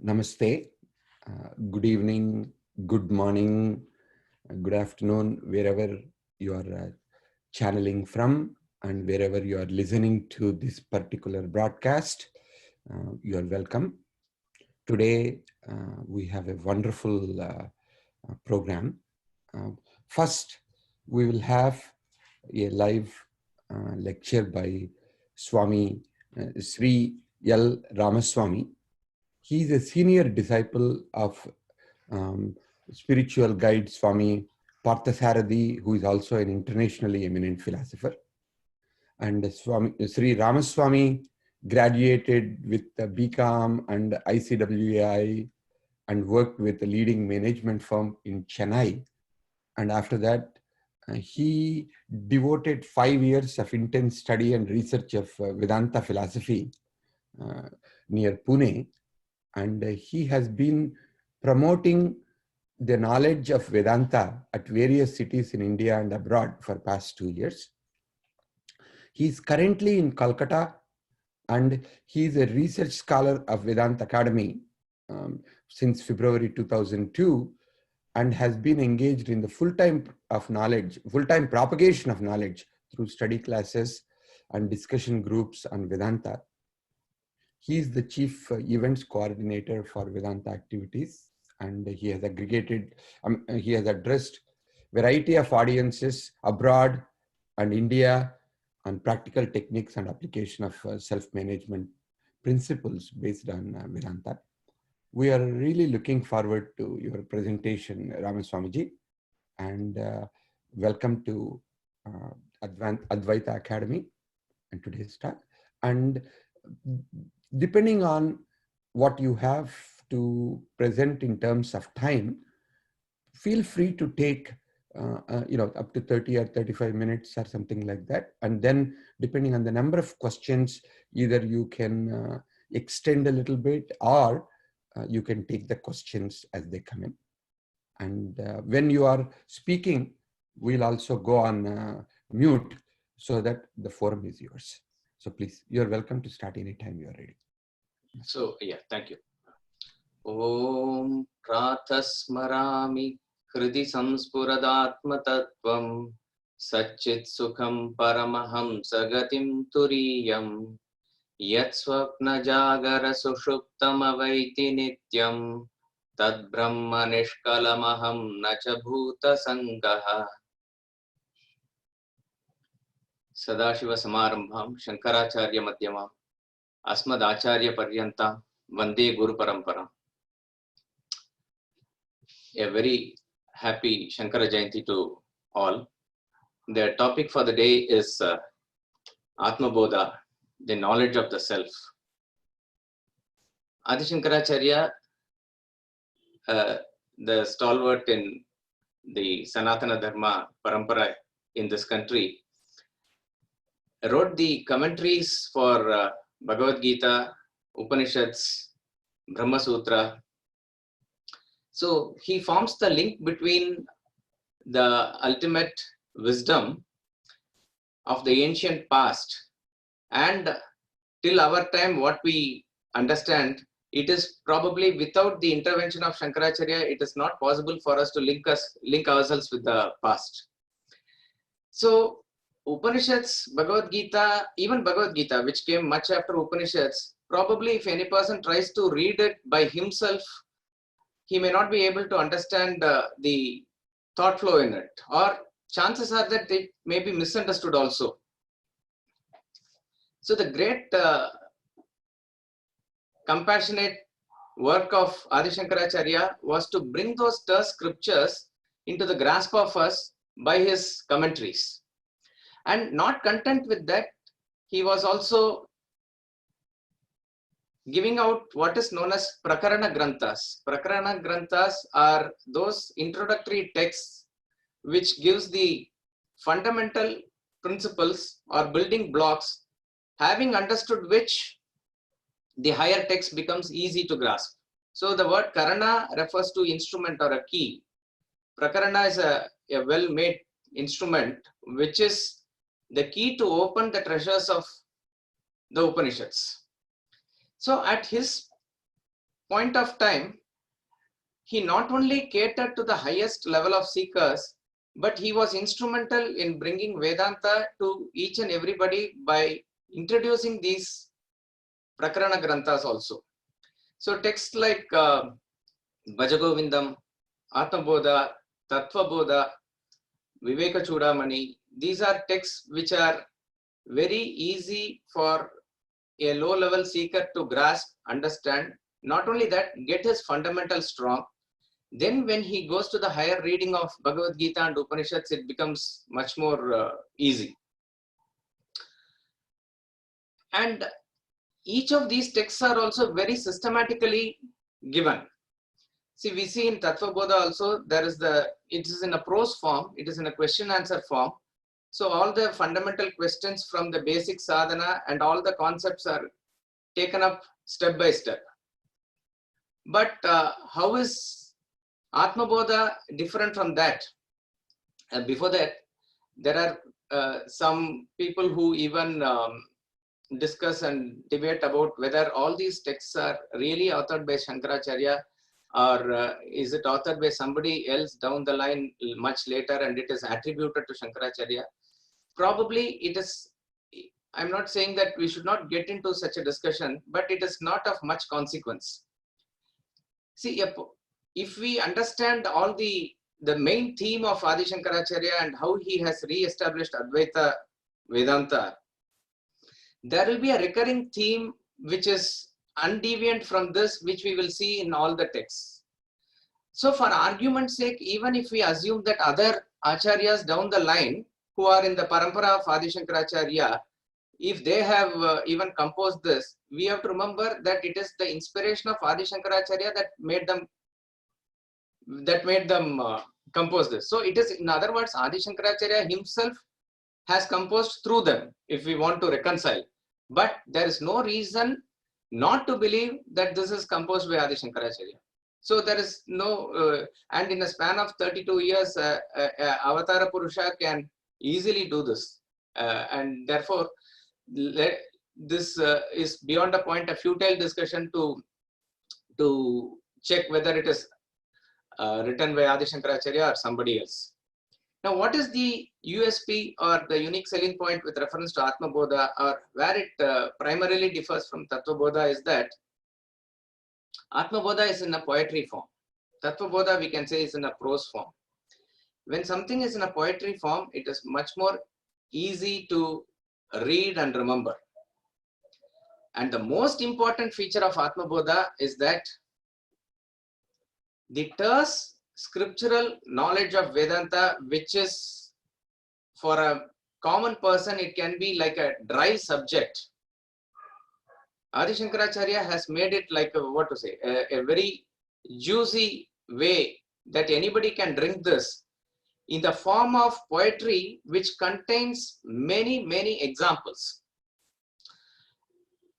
Namaste, good evening, good morning, good afternoon, wherever you are channeling from and wherever you are listening to this particular broadcast, you are welcome. Today, we have a wonderful program. First, we will have a live lecture by Swami Sri L. Ramaswamy. He is a senior disciple of spiritual guide Swami Parthasarathi, who is also an internationally eminent philosopher. And Swami Sri Ramaswamy graduated with the BCom and ICWAI and worked with a leading management firm in Chennai. And after that, he devoted 5 years of intense study and research of Vedanta philosophy near Pune. And he has been promoting the knowledge of Vedanta at various cities in India and abroad for past 2 years. He is currently in Calcutta, and he is a research scholar of Vedanta Academy since February 2002, and has been engaged in the full-time propagation of knowledge through study classes and discussion groups on Vedanta. He is the chief events coordinator for Vedanta activities, and he has addressed variety of audiences abroad and India on practical techniques and application of self-management principles based on Vedanta. We are really looking forward to your presentation, Ramaswamiji, and welcome to Advaita Academy and today's talk. And depending on what you have to present in terms of time, feel free to take up to 30 or 35 minutes or something like that. And then depending on the number of questions, either you can extend a little bit, or you can take the questions as they come in. And when you are speaking, we'll also go on mute so that the forum is yours. So please, you're welcome to start anytime you're ready. So, yeah, thank you. Om Prathasmarami Kriti Samspuradatma Tattvam Satchit Sukham Paramaham Sagatim Turiyam Yat Swapna Jagara Sushuptam Avaiti Nityam Tad Brahma Nishkalamaham Nacha Bhuta Sangaha Sadashiva Samarambham Shankaracharya Madhyamam Asmad Acharya Paryanta Vande Guru Parampara. A very happy Shankara Jayanti to all. The topic for the day is Atma Bodha, the knowledge of the self. Adi Shankaracharya, the stalwart in the Sanatana Dharma Parampara in this country, wrote the commentaries for Bhagavad Gita, Upanishads, Brahma Sutra. So he forms the link between the ultimate wisdom of the ancient past and till our time what we understand. It is probably without the intervention of Shankaracharya, it is not possible for us to link ourselves with the past. So Upanishads, Bhagavad Gita, even Bhagavad Gita, which came much after Upanishads, probably if any person tries to read it by himself, he may not be able to understand the thought flow in it, or chances are that it may be misunderstood also. So the great compassionate work of Adi Shankaracharya was to bring those terse scriptures into the grasp of us by his commentaries. And not content with that, he was also giving out what is known as Prakarana Granthas. Prakarana Granthas are those introductory texts which gives the fundamental principles or building blocks, having understood which the higher text becomes easy to grasp. So the word Karana refers to instrument or a key. Prakarana is a well-made instrument which is the key to open the treasures of the Upanishads. So at his point of time, he not only catered to the highest level of seekers, but he was instrumental in bringing Vedanta to each and everybody by introducing these Prakarana Granthas also. So texts like Bhajagovindam, Atmabodha, Tattvabodha, Viveka Chudamani, these are texts which are very easy for a low-level seeker to grasp, understand. Not only that, get his fundamentals strong. Then when he goes to the higher reading of Bhagavad Gita and Upanishads, it becomes much more easy. And each of these texts are also very systematically given. See, we see in Tattvabodha also, it is in a prose form, it is in a question answer form. So all the fundamental questions from the basic sadhana and all the concepts are taken up step by step. But how is Atmabodha different from that? Before that, there are some people who even discuss and debate about whether all these texts are really authored by Shankaracharya, or is it authored by somebody else down the line much later and it is attributed to Shankaracharya. Probably it is. I'm not saying that we should not get into such a discussion, but it is not of much consequence. See, if we understand all the main theme of Adi Shankaracharya and how he has re-established Advaita Vedanta, there will be a recurring theme which is undeviant from this, which we will see in all the texts. So for argument's sake, even if we assume that other acharyas down the line who are in the parampara of Adi Shankaracharya, if they have even composed this, we have to remember that it is the inspiration of Adi Shankaracharya that made them compose this. So it is, in other words, Adi Shankaracharya himself has composed through them, if we want to reconcile. But there is no reason not to believe that this is composed by Adi Shankaracharya. So there is no, and in a span of 32 years, Avatara Purusha can easily do this. And therefore, this is beyond a point, a futile discussion to check whether it is written by Adi Shankaracharya or somebody else. Now, what is the USP or the unique selling point with reference to Atmabodha, or where it primarily differs from Tattvabodha, is that Atmabodha is in a poetry form. Tattvabodha, we can say, is in a prose form. When something is in a poetry form, it is much more easy to read and remember. And the most important feature of Atmabodha is that the terse scriptural knowledge of Vedanta, which is for a common person, it can be like a dry subject. Adi Shankaracharya has made it like a very juicy way that anybody can drink this in the form of poetry, which contains many examples.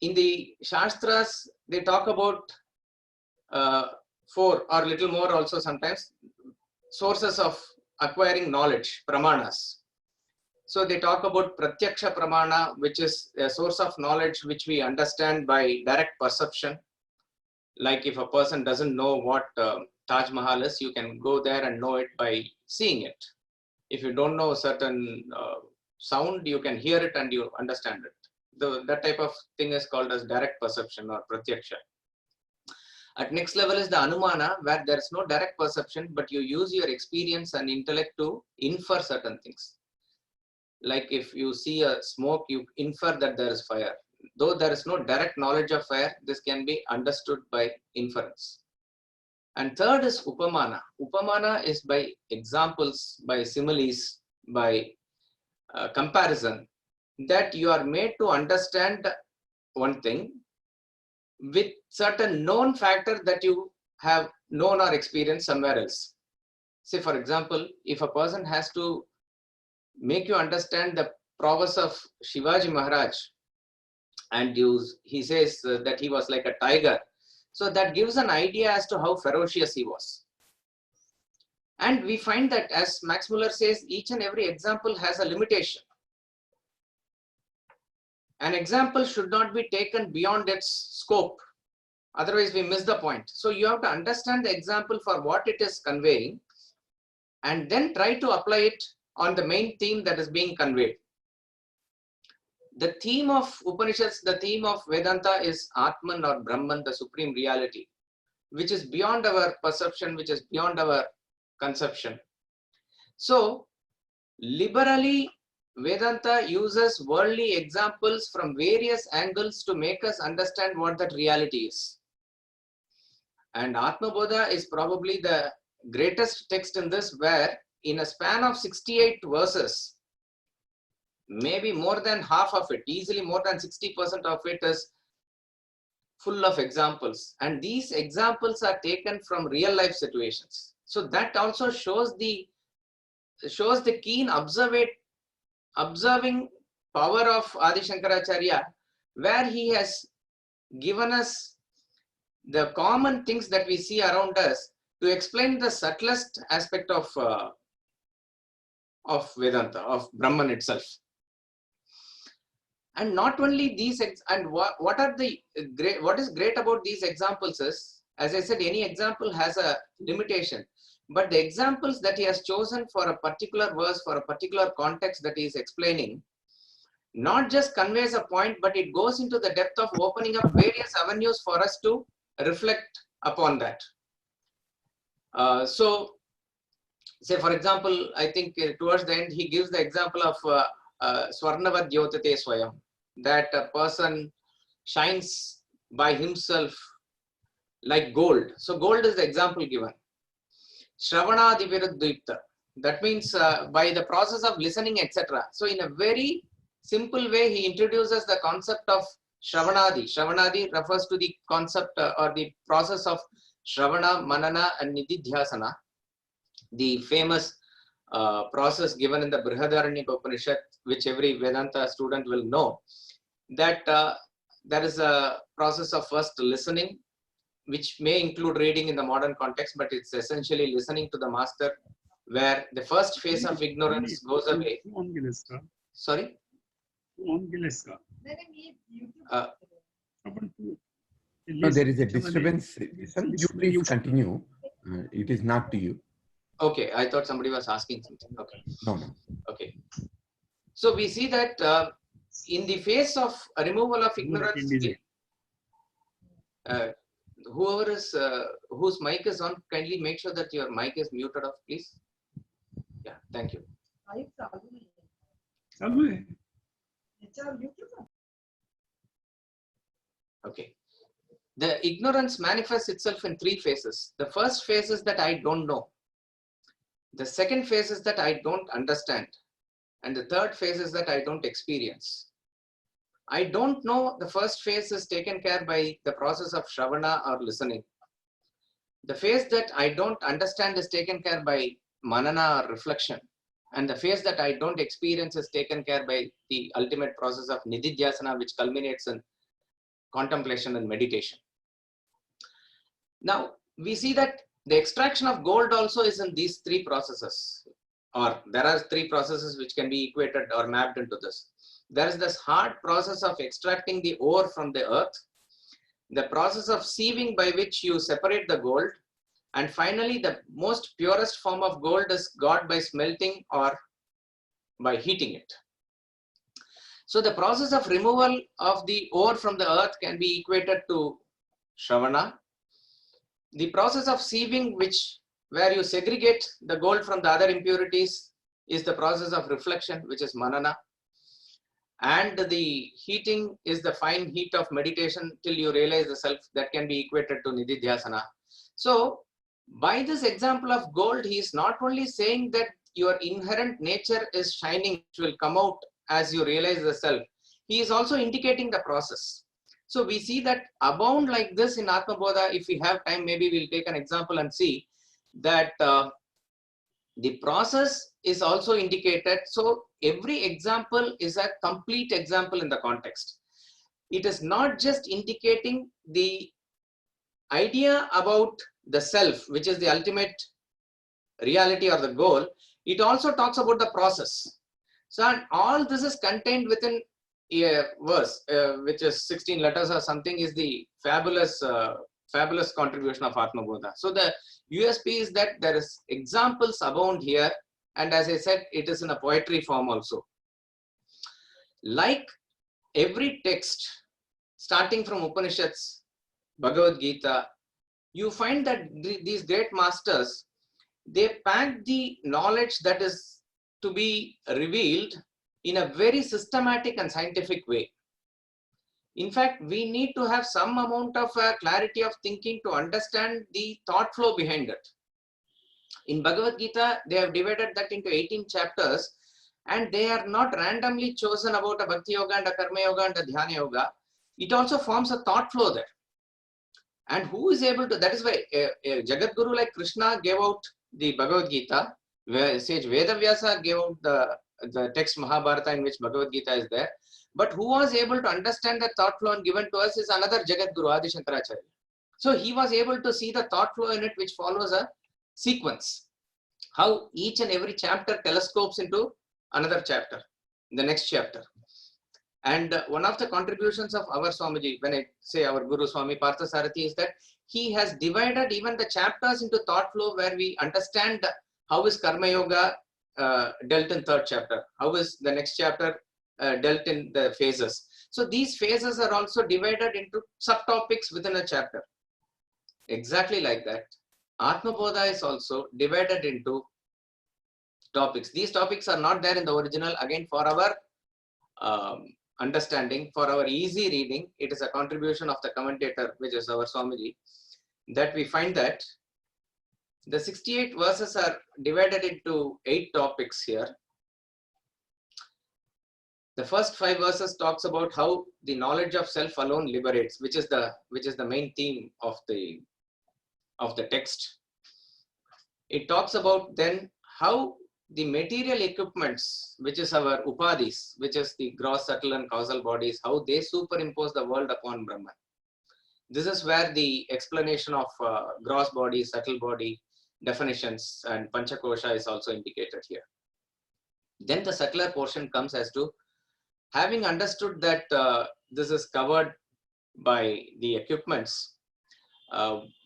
In the Shastras, they talk about 4 or little more also sometimes sources of acquiring knowledge, pramanas. So they talk about Pratyaksha Pramana, which is a source of knowledge which we understand by direct perception. Like if a person doesn't know what Taj Mahal is, you can go there and know it by seeing it. If you don't know a certain sound, you can hear it and you understand it. That type of thing is called as direct perception or Pratyaksha. At next level is the Anumana, where there is no direct perception, but you use your experience and intellect to infer certain things. Like if you see a smoke, you infer that there is fire. Though there is no direct knowledge of fire, this can be understood by inference. And third is Upamana. Upamana is by examples, by similes, by comparison, that you are made to understand one thing with certain known factor that you have known or experienced somewhere else. Say, for example, if a person has to make you understand the prowess of Shivaji Maharaj, and he says that he was like a tiger, so that gives an idea as to how ferocious he was. And we find that, as Max Muller says, each and every example has a limitation. An example should not be taken beyond its scope. Otherwise, we miss the point. So you have to understand the example for what it is conveying and then try to apply it on the main theme that is being conveyed. The theme of Upanishads, the theme of Vedanta is Atman or Brahman, the supreme reality, which is beyond our perception, which is beyond our conception. So, liberally, Vedanta uses worldly examples from various angles to make us understand what that reality is. And Atma Bodha is probably the greatest text in this, where in a span of 68 verses, maybe more than half of it, easily more than 60% of it is full of examples. And these examples are taken from real life situations. So that also shows the keen observing power of Adi Shankaracharya, where he has given us the common things that we see around us to explain the subtlest aspect of Vedanta, of Brahman itself. And not only these, and what is great about these examples is, as I said, any example has a limitation, but the examples that he has chosen for a particular verse, for a particular context that he is explaining, not just conveys a point, but it goes into the depth of opening up various avenues for us to reflect upon that. So, say for example, I think towards the end, he gives the example of Swarnavad Yotate Swayam, that a person shines by himself like gold. So gold is the example given. Shravanadi Viruddhipta. That means by the process of listening, etc. So in a very simple way, he introduces the concept of Shravanadi. Shravanadi refers to the concept or the process of Shravana, Manana and Nididhyasana. The famous process given in the Brihadaranyaka Upanishad, which every Vedanta student will know, that there is a process of first listening, which may include reading in the modern context, but it's essentially listening to the master, where the first phase of ignorance goes away. Sorry? No, there is a disturbance. You please continue. It is not to you. Okay, I thought somebody was asking something. Okay. No. Okay. So we see that in the face of a removal of ignorance, whoever is whose mic is on, kindly make sure that your mic is muted off, please. Yeah, thank you. Okay. The ignorance manifests itself in three phases. The first phase is that I don't know. The second phase is that I don't understand. And the third phase is that I don't experience. I don't know, the first phase is taken care by the process of Shravana or listening. The phase that I don't understand is taken care by Manana or reflection. And the phase that I don't experience is taken care by the ultimate process of Nididhyasana, which culminates in contemplation and meditation. Now, we see that the extraction of gold also is in these three processes, or there are three processes which can be equated or mapped into this. There is this hard process of extracting the ore from the earth, the process of sieving by which you separate the gold, and finally the most purest form of gold is got by smelting or by heating it. So the process of removal of the ore from the earth can be equated to Shravana. The process of sieving, where you segregate the gold from the other impurities, is the process of reflection, which is Manana. And the heating is the fine heat of meditation till you realize the self, that can be equated to Nididhyasana. So by this example of gold, he is not only saying that your inherent nature is shining, which will come out as you realize the self. He is also indicating the process. So we see that abound like this in Atma Bodha. If we have time, maybe we'll take an example and see that the process is also indicated. So every example is a complete example in the context. It is not just indicating the idea about the self, which is the ultimate reality or the goal. It also talks about the process. So all this is contained within verse, which is 16 letters or something, is the fabulous contribution of Atma Bodha. So the USP is that there is examples abound here, and as I said, it is in a poetry form also. Like every text, starting from Upanishads, Bhagavad Gita, you find that these great masters, they pack the knowledge that is to be revealed in a very systematic and scientific way. In fact, we need to have some amount of clarity of thinking to understand the thought flow behind it. In Bhagavad Gita, they have divided that into 18 chapters, and they are not randomly chosen about a Bhakti Yoga and a Karma Yoga and a Dhyana Yoga. It also forms a thought flow there. And who is able to, that is why a Jagat Guru like Krishna gave out the Bhagavad Gita, where sage Vedavyasa gave out the text Mahabharata in which Bhagavad Gita is there. But who was able to understand the thought flow and given to us is another Jagat Guru, Adi Shankaracharya. So he was able to see the thought flow in it, which follows a sequence. How each and every chapter telescopes into another chapter, the next chapter. And one of the contributions of our Swamiji, when I say our Guru Swami Parthasarathi, is that he has divided even the chapters into thought flow, where we understand how is Karma Yoga dealt in third chapter, how is the next chapter dealt in the phases. So these phases are also divided into subtopics within a chapter. Exactly like that, Atma Bodha is also divided into topics. These topics are not there in the original. Again, for our understanding, for our easy reading, it is a contribution of the commentator, which is our Swamiji, that we find that the 68 verses are divided into 8 topics here. The first 5 verses talks about how the knowledge of self alone liberates, which is the main theme of the text. It talks about then how the material equipments, which is our upadhis, which is the gross, subtle and causal bodies, how they superimpose the world upon Brahman. This is where the explanation of gross body, subtle body, definitions and Panchakosha is also indicated here. Then the subtler portion comes as to, having understood that this is covered by the equipments,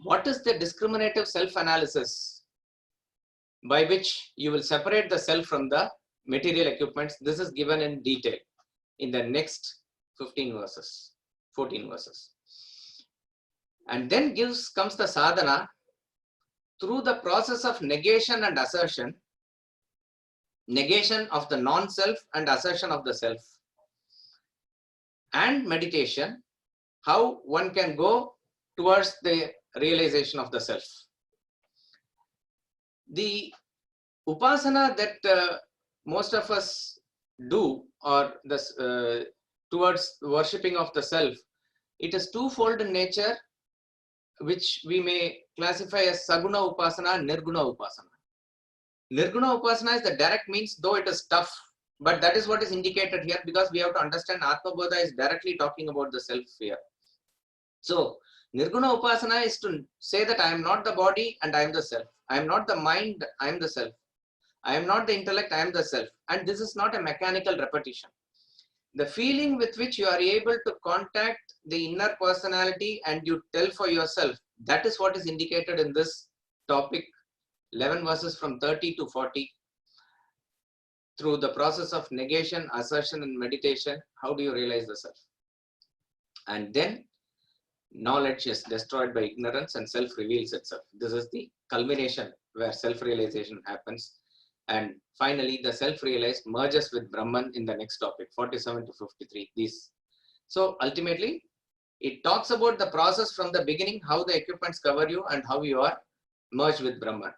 what is the discriminative self-analysis by which you will separate the self from the material equipments? This is given in detail in the next 14 verses. And then comes the sadhana through the process of negation and assertion, negation of the non-self and assertion of the self, and meditation, how one can go towards the realization of the self. The upasana that most of us do, or this towards worshipping of the self, it is twofold in nature, which we may classify as saguna upasana and nirguna upasana. Nirguna upasana is the direct means, though it is tough, but that is what is indicated here, because we have to understand Atma Bodha is directly talking about the self here. So nirguna upasana is to say that I am not the body and I am the self. I am not the mind, I am the self. I am not the intellect, I am the self. And this is not a mechanical repetition. The feeling with which you are able to contact the inner personality and you tell for yourself, that is what is indicated in this topic, 11 verses from 30 to 40. Through the process of negation, assertion and meditation, how do you realize the self? And then knowledge is destroyed by ignorance and self reveals itself. This is the culmination where self-realization happens. And finally, the self-realized merges with Brahman in the next topic, 47 to 53. So ultimately, it talks about the process from the beginning, how the equipments cover you and how you are merged with Brahman.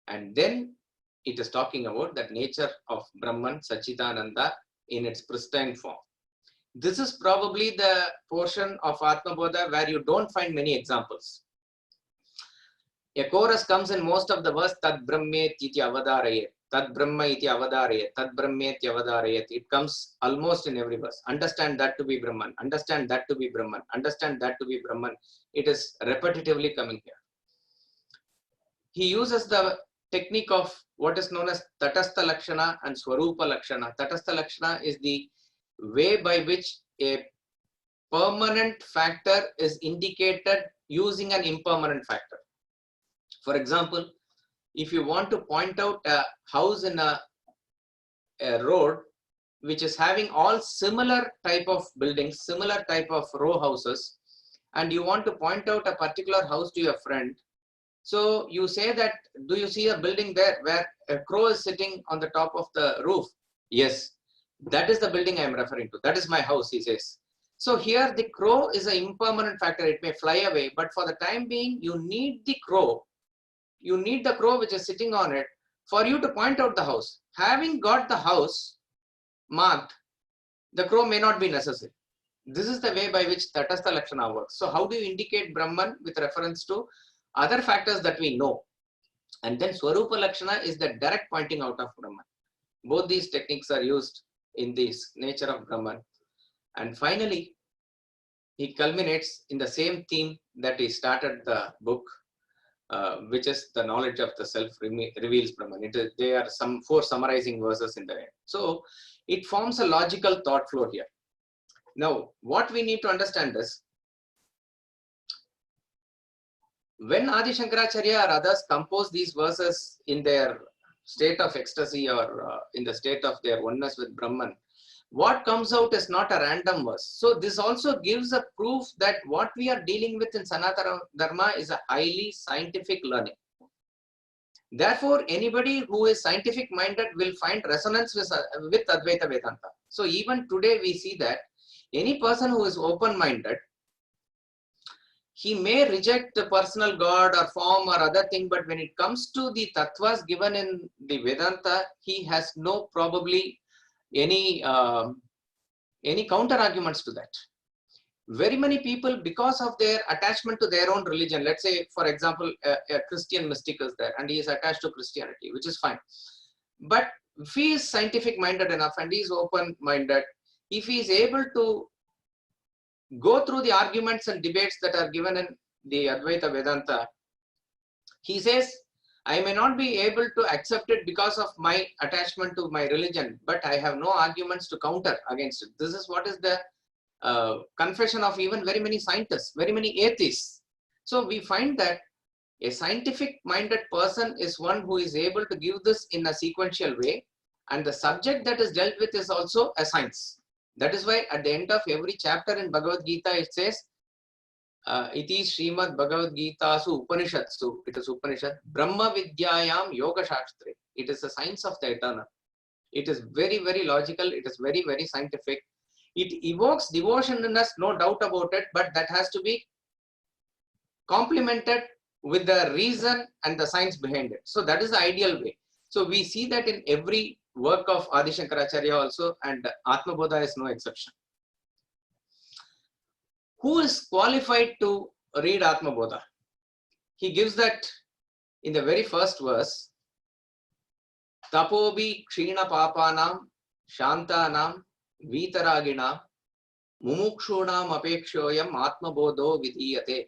And then it is talking about that nature of Brahman, Satchitananda, in its pristine form. This is probably the portion of Atma Bodha where you don't find many examples. A chorus comes in most of the verse, Tad Brahmet iti avadarayet, Tad Brahma iti avadarayet, Tad Brahmet iti avadarayet. It comes almost in every verse. Understand that to be Brahman, understand that to be Brahman, understand that to be Brahman. It is repetitively coming here. He uses the technique of what is known as Tatastha Lakshana and Swarupa Lakshana. Tatastha Lakshana is the way by which a permanent factor is indicated using an impermanent factor. For example, if you want to point out a house in a road which is having all similar type of buildings, similar type of row houses, and you want to point out a particular house to your friend, so you say that, do you see a building there where a crow is sitting on the top of the roof? Yes, that is the building I am referring to. That is my house, he says. So here the crow is an impermanent factor. It may fly away, but for the time being, you need the crow. You need the crow which is sitting on it for you to point out the house. Having got the house marked, the crow may not be necessary. This is the way by which Tatastha Lakshana works. So how do you indicate Brahman with reference to other factors that we know? And then Swarupa Lakshana is the direct pointing out of Brahman. Both these techniques are used in this nature of Brahman. And finally, he culminates in the same theme that he started the book, which is the knowledge of the self reveals Brahman. There are some 4 summarizing verses in the end. So it forms a logical thought flow here. Now, what we need to understand is, when Adi Shankaracharya or others compose these verses in their state of ecstasy or in the state of their oneness with Brahman, what comes out is not a random verse. So this also gives a proof that what we are dealing with in Sanatana Dharma is a highly scientific learning. Therefore, anybody who is scientific minded will find resonance with Advaita Vedanta. So even today we see that any person who is open-minded, he may reject the personal God or form or other thing, but when it comes to the tattvas given in the Vedanta, he has no probably any counter arguments to that. Very many people, because of their attachment to their own religion, let's say, for example, a Christian mystic is there and he is attached to Christianity, which is fine. But if he is scientific minded enough and he is open minded, if he is able to go through the arguments and debates that are given in the Advaita Vedanta, he says, I may not be able to accept it because of my attachment to my religion, but I have no arguments to counter against it. This is what is the confession of even very many scientists, very many atheists. So we find that a scientific minded person is one who is able to give this in a sequential way, and the subject that is dealt with is also a science. That is why at the end of every chapter in Bhagavad Gita it says, Iti Srimad Bhagavad Gita Su Upanishatsu, it is Upanishad, Brahma Vidyayam Yoga Shastre. It is the science of the eternal. It is very, very logical. It is very, very scientific. It evokes devotion in us, no doubt about it, but that has to be complemented with the reason and the science behind it. So that is the ideal way. So we see that in every work of Adi Shankaracharya also, and Atma Bodha is no exception. Who is qualified to read Atma Bodha? He gives that in the very first verse, Tapobi Kshina Papanam Shantanam Vitaraginam Mumukshunam Apekshoyam Atma Bodho Vidhiyate.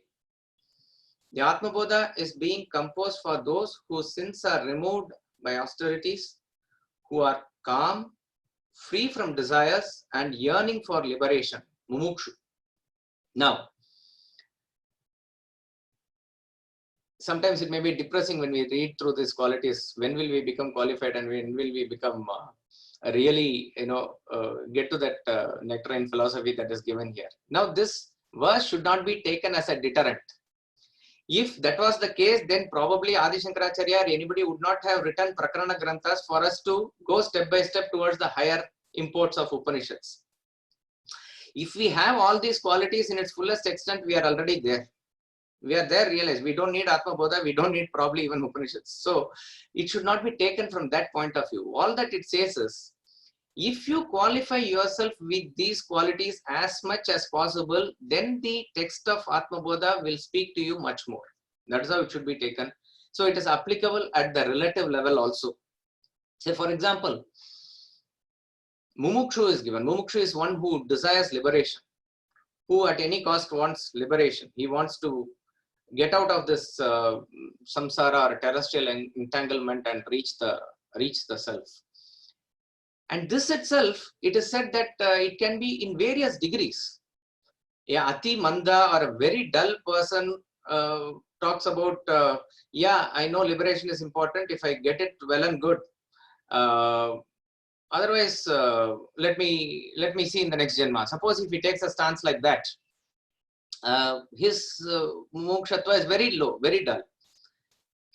The Atma Bodha is being composed for those whose sins are removed by austerities, who are calm, free from desires and yearning for liberation, mumukshu. Now, sometimes it may be depressing when we read through these qualities. When will we become qualified and when will we become really, get to that nectarine philosophy that is given here? Now, this verse should not be taken as a deterrent. If that was the case, then probably Adi Shankaracharya or anybody would not have written Prakarana Granthas for us to go step by step towards the higher imports of Upanishads. If we have all these qualities in its fullest extent, we are already there. We are there, realize we don't need Atma Bodha, we don't need probably even Upanishads. So it should not be taken from that point of view. All that it says is, if you qualify yourself with these qualities as much as possible, then the text of Atma Bodha will speak to you much more. That is how it should be taken. So it is applicable at the relative level also. Say, for example, Mumukshu is given. Mumukshu is one who desires liberation, who at any cost wants liberation. He wants to get out of this samsara or terrestrial entanglement and reach the self. And this itself, it is said that it can be in various degrees. Yeah, ati manda, or a very dull person talks about, yeah, I know liberation is important. If I get it, well and good. Otherwise, let me see in the next Janma. Suppose if he takes a stance like that, his mukshatva is very low, very dull.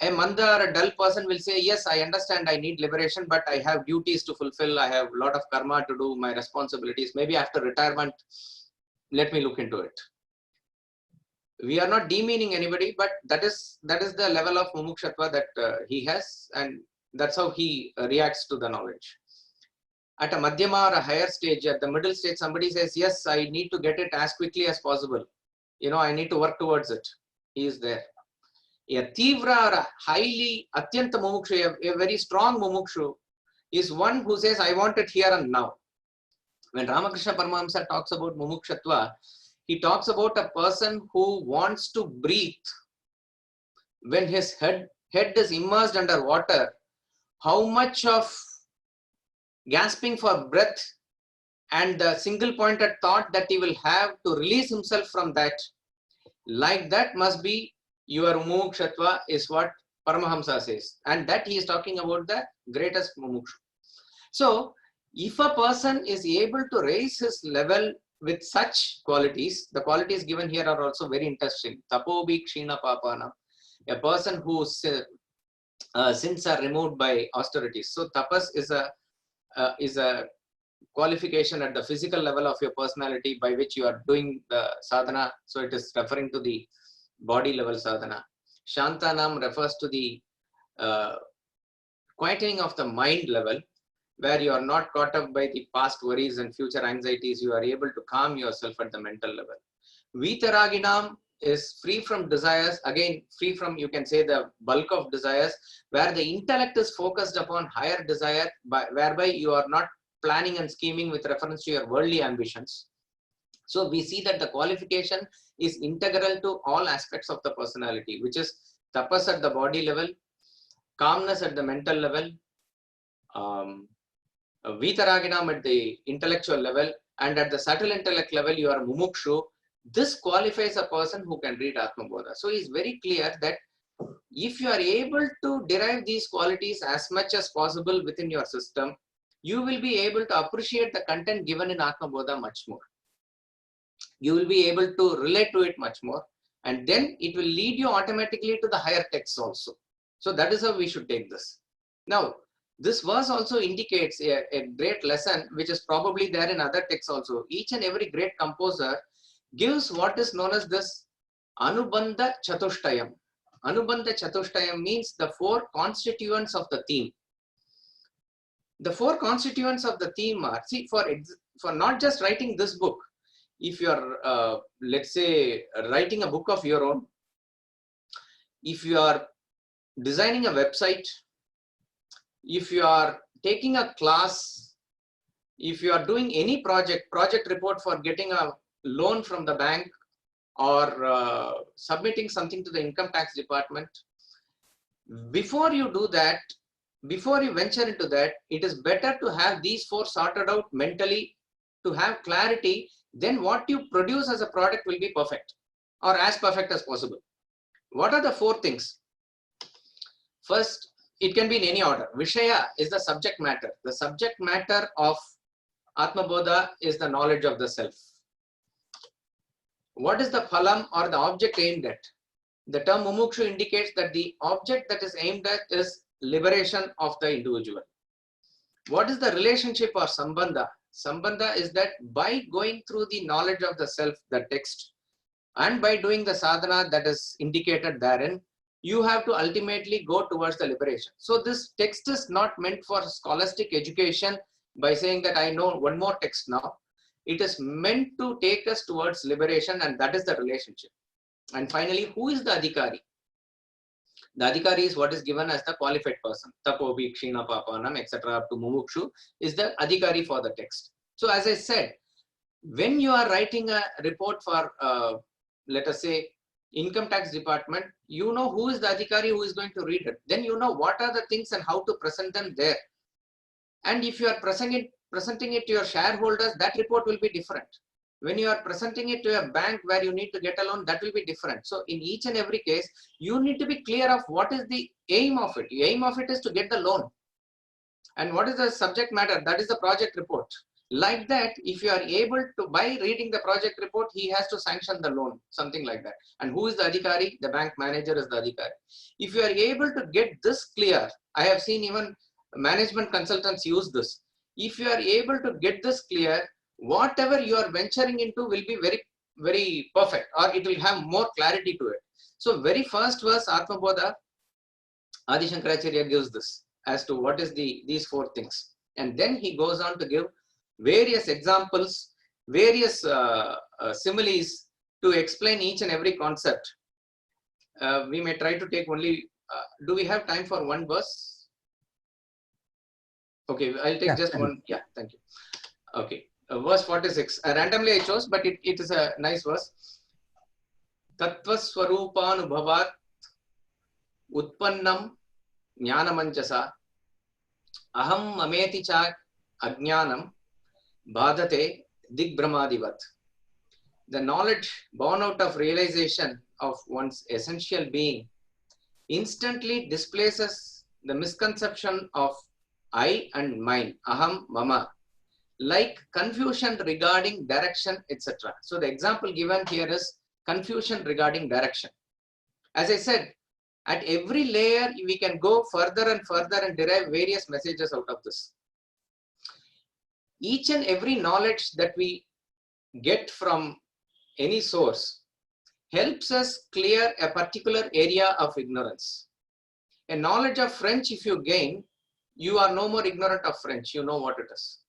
A manda or a dull person will say, yes, I understand I need liberation, but I have duties to fulfill. I have a lot of karma to do, my responsibilities. Maybe after retirement, let me look into it. We are not demeaning anybody, but that is the level of mumukshatva that he has, and that's how he reacts to the knowledge. At a madhyama or a higher stage, at the middle stage, somebody says, yes, I need to get it as quickly as possible. I need to work towards it. He is there. A tivra or a highly atyanta mumukshu, a very strong mumukshu, is one who says, I want it here and now. When Ramakrishna Paramahamsa talks about mumukshatva, he talks about a person who wants to breathe. When his head is immersed under water, how much of gasping for breath and the single pointed thought that he will have to release himself from that, like that must be your mumukshatva, is what Paramahamsa says. And that he is talking about the greatest mumukshu. So, if a person is able to raise his level with such qualities, the qualities given here are also very interesting. Tapobi kshina papana, a person whose sins are removed by austerities. So, tapas is a qualification at the physical level of your personality by which you are doing the sadhana. So, it is referring to the body level sadhana. Shantanam refers to the quietening of the mind level, where you are not caught up by the past worries and future anxieties. You are able to calm yourself at the mental level. Vitaraginam is free from desires, again free from, you can say, the bulk of desires, where the intellect is focused upon higher desire, whereby you are not planning and scheming with reference to your worldly ambitions. So we see that the qualification is integral to all aspects of the personality, which is tapas at the body level, calmness at the mental level, vitaraginam at the intellectual level, and at the subtle intellect level you are mumukshu. This qualifies a person who can read Atma Bodha. So it's very clear that if you are able to derive these qualities as much as possible within your system, you will be able to appreciate the content given in Atma Bodha much more. You will be able to relate to it much more, and then it will lead you automatically to the higher texts also. So that is how we should take this. Now, this verse also indicates a great lesson, which is probably there in other texts also. Each and every great composer gives what is known as this Anubandha Chatushtayam. Anubandha Chatushtayam means the four constituents of the theme. The four constituents of the theme are, see, for not just writing this book, if you are, let's say, writing a book of your own, if you are designing a website, if you are taking a class, if you are doing any project report for getting a loan from the bank, or submitting something to the income tax department, before you do that, before you venture into that, it is better to have these four sorted out mentally, to have clarity. Then what you produce as a product will be perfect, or as perfect as possible. What are the four things? First, it can be in any order. Vishaya is the subject matter. The subject matter of Atma Bodha is the knowledge of the self. What is the phalam, or the object aimed at? The term mumukshu indicates that the object that is aimed at is liberation of the individual. What is the relationship or sambandha? Sambandha is that by going through the knowledge of the self, the text, and by doing the sadhana that is indicated therein, you have to ultimately go towards the liberation. So this text is not meant for scholastic education by saying that I know one more text now. It is meant to take us towards liberation, and that is the relationship. And finally, who is the adhikari? The adhikari is what is given as the qualified person. Tapobi, kshina, papanam, etc. up to mumukshu is the adhikari for the text. So as I said, when you are writing a report for, let us say, income tax department, you know who is the adhikari who is going to read it. Then you know what are the things and how to present them there. And if you are presenting it to your shareholders, that report will be different. When you are presenting it to a bank where you need to get a loan, that will be different. So in each and every case, you need to be clear of what is the aim of it. The aim of it is to get the loan. And what is the subject matter? That is the project report. Like that, if you are able to, by reading the project report, he has to sanction the loan, something like that. And who is the adhikari? The bank manager is the adhikari. If you are able to get this clear, I have seen even management consultants use this. If you are able to get this clear, whatever you are venturing into will be very, very perfect, or it will have more clarity to it. So very first verse, Atma Bodha, Adi Shankaracharya gives this as to what is these four things. And then he goes on to give various examples, various similes to explain each and every concept. We may try to take only, do we have time for one verse? Okay, I'll take just one. Yeah, thank you. Okay, verse 46. Randomly I chose, but it is a nice verse. Tattva Swarupanubhavat Utpannam Jnanamanchasa Aham Mameti Cha Ajnanam Bhadate Digbrahmadivat. The knowledge born out of realization of one's essential being instantly displaces the misconception of I and mine, aham, mama, like confusion regarding direction, etc. So the example given here is confusion regarding direction. As I said, at every layer, we can go further and further and derive various messages out of this. Each and every knowledge that we get from any source helps us clear a particular area of ignorance. A knowledge of French, if you gain, you are no more ignorant of French, you know what it is.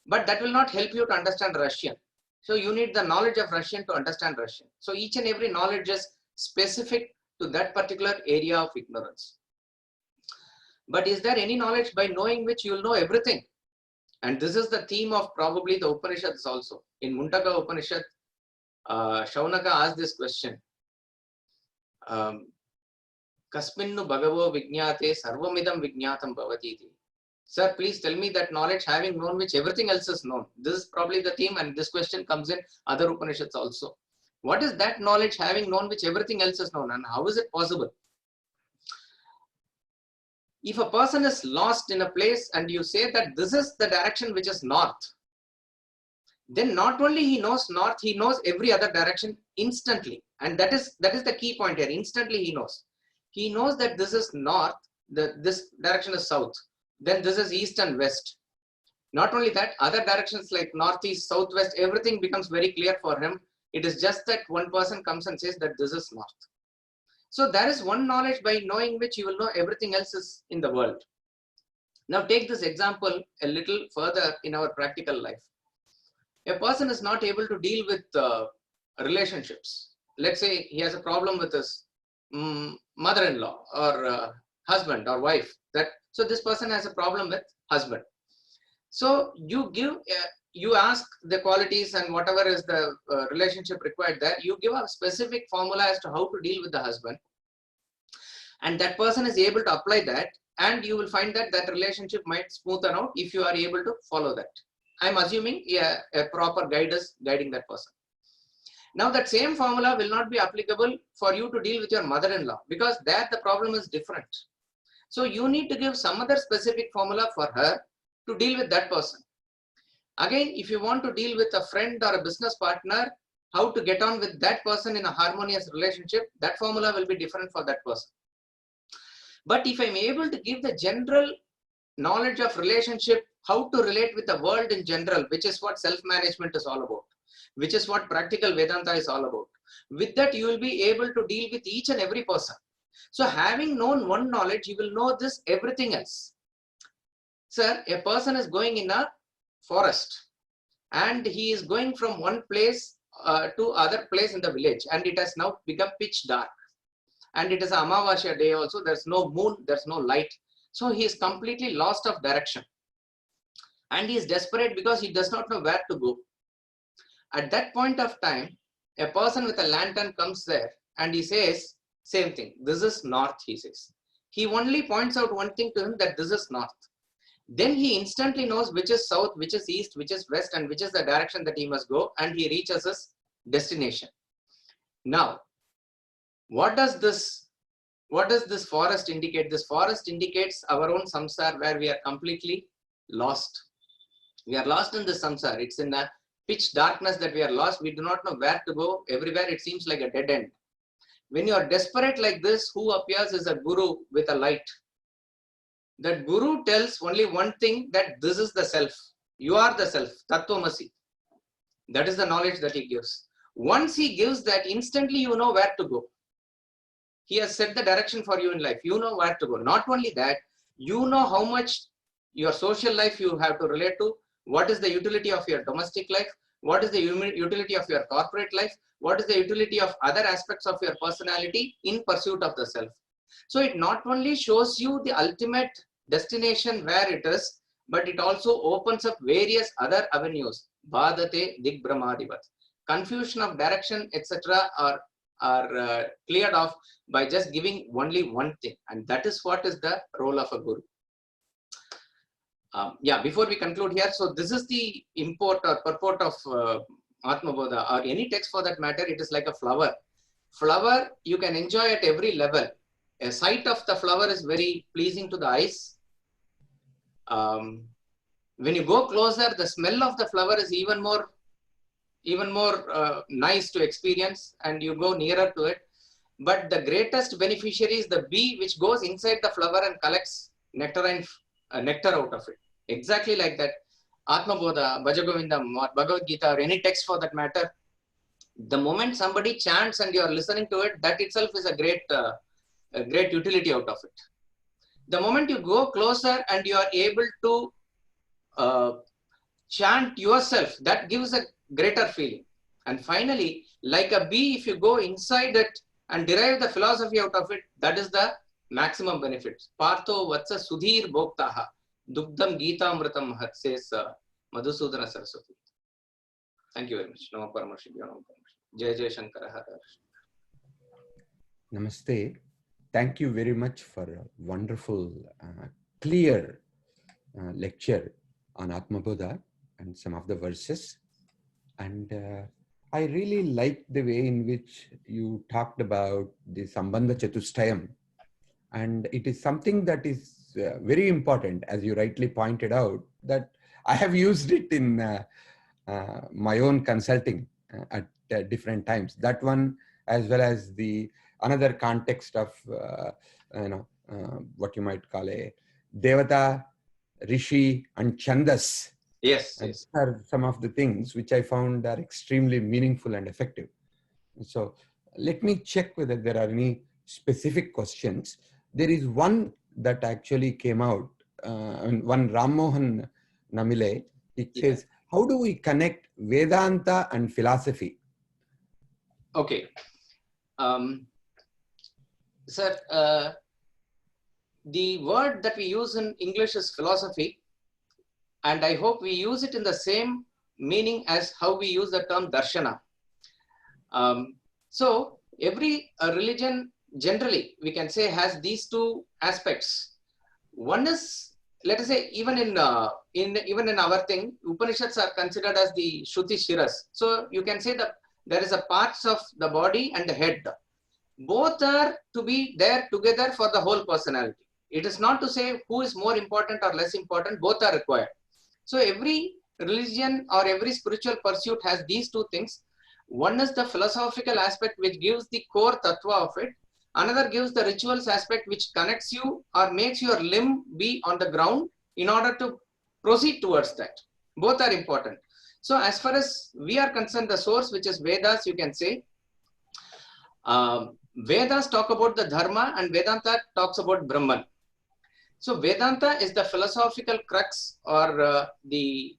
But that will not help you to understand Russian. So you need the knowledge of Russian to understand Russian. So each and every knowledge is specific to that particular area of ignorance. But is there any knowledge by knowing which you will know everything? And this is the theme of probably the Upanishads also. In Mundaka Upanishad, Shaunaka asked this question. Kasminnu bhagavo vijñāte sarvamidam vijñātam bhavati. Sir, please tell me that knowledge having known which everything else is known. This is probably the theme, and this question comes in other Upanishads also. What is that knowledge having known which everything else is known, and how is it possible? If a person is lost in a place and you say that this is the direction which is north, then not only he knows north, he knows every other direction instantly. And that is the key point here. Instantly he knows. He knows that this is north, this direction is south. Then this is east and west. Not only that, other directions like northeast, southwest, everything becomes very clear for him. It is just that one person comes and says that this is north. So there is one knowledge by knowing which you will know everything else is in the world. Now take this example a little further in our practical life. A person is not able to deal with relationships. Let's say he has a problem with his mother-in-law or husband or wife. So this person has a problem with husband. So you ask the qualities and whatever is the relationship required there. You give a specific formula as to how to deal with the husband. And that person is able to apply that. And you will find that that relationship might smoothen out if you are able to follow that. I'm assuming a proper guide is guiding that person. Now that same formula will not be applicable for you to deal with your mother-in-law, because there the problem is different. So you need to give some other specific formula for her to deal with that person. Again, if you want to deal with a friend or a business partner, how to get on with that person in a harmonious relationship, that formula will be different for that person. But if I'm able to give the general knowledge of relationship, how to relate with the world in general, which is what self-management is all about, which is what practical Vedanta is all about. With that, you will be able to deal with each and every person. So having known one knowledge, you will know this everything else. Sir, a person is going in a forest and he is going from one place to other place in the village, and it has now become pitch dark. And it is a Amavasya day also, there's no moon, there's no light. So he is completely lost of direction. And he is desperate because he does not know where to go. At that point of time, a person with a lantern comes there and he says, same thing, this is north, he says. He only points out one thing to him, that this is north. then he instantly knows which is south, which is east, which is west, and which is the direction that he must go, and he reaches his destination. Now, what does this forest indicate? This forest indicates our own samsara, where we are completely lost. We are lost in the samsara. It's in a pitch darkness that we are lost. We do not know where to go. Everywhere it seems like a dead end. When you are desperate like this, who appears is a guru with a light. That guru tells only one thing, that this is the self. You are the self. Tattvamasi. That is the knowledge that he gives. Once he gives that, instantly you know where to go. He has set the direction for you in life. You know where to go. Not only that, you know how much your social life you have to relate to. What is the utility of your domestic life? What is the utility of your corporate life? What is the utility of other aspects of your personality in pursuit of the self? So it not only shows you the ultimate destination where it is, but it also opens up various other avenues. Bhadate digbrahmadivat. Confusion of direction, etc. are cleared off by just giving only one thing. And that is what is the role of a guru. Before we conclude here, so this is the import or purport of Atma Bodha, or any text for that matter. It is like a flower. Flower you can enjoy at every level. A sight of the flower is very pleasing to the eyes. When you go closer, the smell of the flower is even more nice to experience, and you go nearer to it. But the greatest beneficiary is the bee, which goes inside the flower and collects nectar out of it. Exactly like that, Atma Bodha, Bhajagovindam, or Bhagavad Gita, or any text for that matter, the moment somebody chants and you are listening to it, that itself is a great utility out of it. The moment you go closer and you are able to chant yourself, that gives a greater feeling. And finally, like a bee, if you go inside it and derive the philosophy out of it, that is the maximum benefit. Partho vatsa sudhir bhoktaha dugdam gita amritam mahat, says Madhusudana Saraswati. Thank you very much. Namo Paramarshibhyo Namo Paramarshibhyo. Jai Jai Shankara Hara. Namaste. Thank you very much for a wonderful, clear lecture on Atma Bodha and some of the verses. And I really like the way in which you talked about the Sambandha Chatustayam. And it is something that is very important, as you rightly pointed out, that I have used it in my own consulting at different times. That one, as well as the another context of, what you might call a Devata, Rishi, and Chandas. Yes, and yes. are some of the things which I found are extremely meaningful and effective. So let me check whether there are any specific questions. There is one that actually came out, one Ram Mohan Namile. It says, how do we connect Vedanta and philosophy? Okay. Sir, the word that we use in English is philosophy, and I hope we use it in the same meaning as how we use the term darshana. So every religion generally, we can say, has these two aspects. One is, let us say, even in our thing, Upanishads are considered as the Shruti Shiras. So you can say that there is a parts of the body and the head. Both are to be there together for the whole personality. It is not to say who is more important or less important, both are required. So every religion or every spiritual pursuit has these two things. One is the philosophical aspect, which gives the core tattva of it. Another gives the rituals aspect, which connects you or makes your limb be on the ground in order to proceed towards that. Both are important. So as far as we are concerned, the source, which is Vedas, you can say, Vedas talk about the Dharma and Vedanta talks about Brahman. So Vedanta is the philosophical crux, or the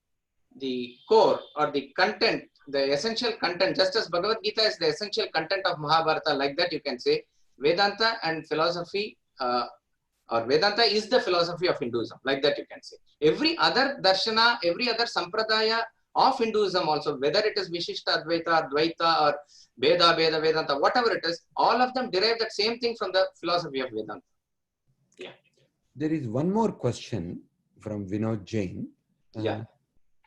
core, or the content, the essential content, just as Bhagavad Gita is the essential content of Mahabharata. Like that, you can say Vedanta and philosophy, or Vedanta is the philosophy of Hinduism. Like that, you can say. Every other darshana, every other sampradaya of Hinduism also, whether it is Vishishta Advaita, Dvaita, or Veda, Vedanta, whatever it is, all of them derive that same thing from the philosophy of Vedanta. Yeah. There is one more question from Vinod Jain. Yeah.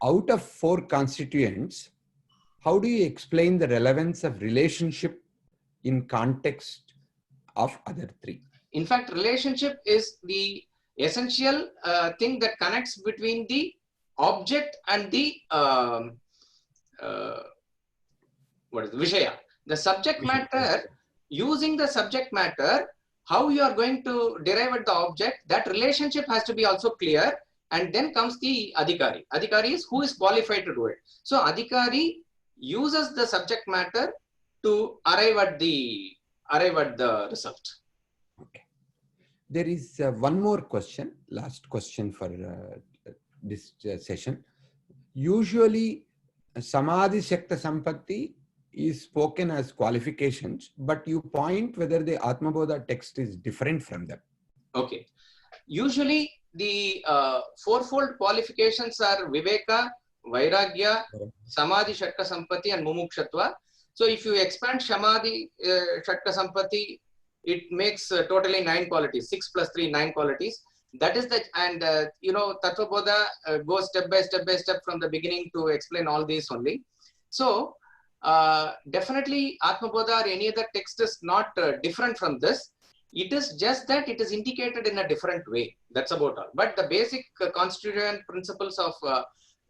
Out of 4 constituents, how do you explain the relevance of relationship in context of other 3? In fact, relationship is the essential thing that connects between the object and the what is the Vishaya. The subject matter, using the subject matter, how you are going to derive at the object, that relationship has to be also clear. And then comes the Adhikari. Adhikari is who is qualified to do it. So Adhikari uses the subject matter to arrive at the result. Okay. There is one more question, last question for this session. Usually, Samadhi Shakta Sampatti is spoken as qualifications, but you point whether the Atmabodha text is different from them. Okay. Usually, the fourfold qualifications are Viveka, Vairagya, Samadhi Shatka Sampatti, and Mumukshatva. So, if you expand Samadhi Shatka Sampatti, it makes totally 9 qualities, 6 plus 3, 9 qualities. That is the, and Tattvabodha goes step by step from the beginning to explain all these only. So, definitely Atmabodha or any other text is not different from this. It is just that it is indicated in a different way. That's about all. But the basic constituent principles of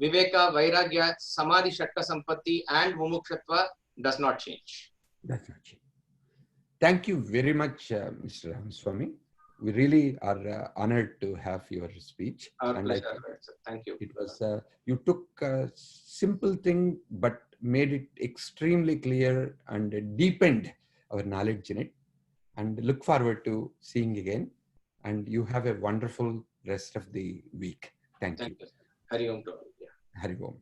Viveka, Vairagya, Samadhi, Shatka Sampatti, and Mumukshatva does not change. Does not change. Thank you very much, Mr. Ramaswamy. We really are honored to have your speech. Our pleasure. Thank you. It was you took a simple thing but made it extremely clear and deepened our knowledge in it. And look forward to seeing again. And you have a wonderful rest of the week. Thank you. Hari Om to all. Hari Om.